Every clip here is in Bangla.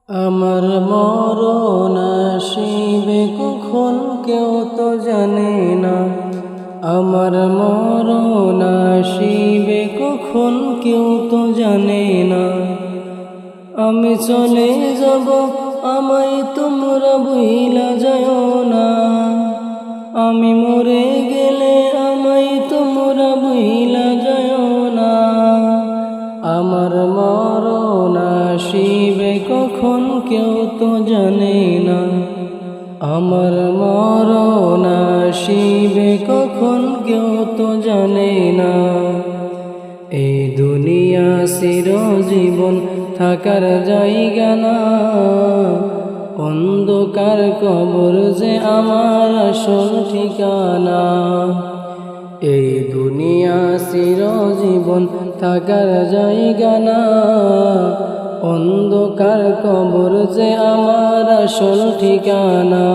আমার মরণ আসিবে কখন কেউ তো জানে না। আমার মরণ আসিবে কখন কেউ তো জানে না। আমি চলে যাব আমায় তোমরা ভুইলা যাও না। আমি মরে গেলে আমায় তোমরা ভুইলা যাও না। আমার মরণ আসিবে কখন কেউ তো জানে না। আমার মরণ আসিবে কখন কেউ তো জানে না। এই দুনিয়া চিরজীবন থাকার জায়গা না। অন্ধকার কবর যে আমার আসল ঠিকানা। এই দুনিয়া চিরজীবন থাকার জায়গা না। অন্ধকার কবর যে আমার আসল ঠিকানা।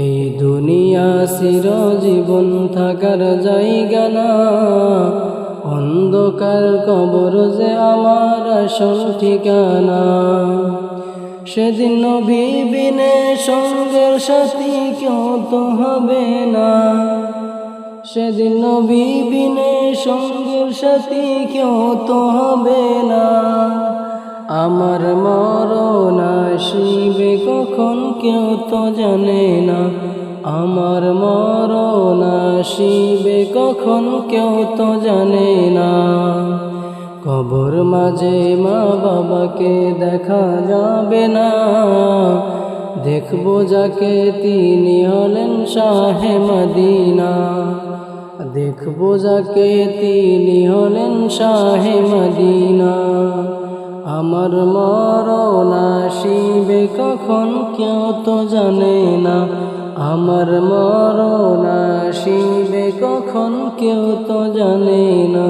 এই দুনিয়া চিরজীবন থাকার জায়গা না। অন্ধকার কবর যে আমার আসল ঠিকানা। সেদিন নবী বিনে সঙ্গের সাথী কেউ তো হবে না। সেদিন নবী বিনে সঙ্গের সাথী কেউ তো হবে না। আমার মরণ আসিবে কখন কেউ তো জানে না। আমার মরণ আসিবে কখন কেউ তো জানে না। কবর মাঝে মা বাবাকে দেখা যাবে না। দেখবো যাকে তিনি হলেন শাহে মদিনা। দেখবো যাকে তিনি হলেন শাহে মদিনা। আমার মরণ আসিবে কখন কেউ তো জানে না। আমার মরণ আসিবে কখন কেউ তো জানে না।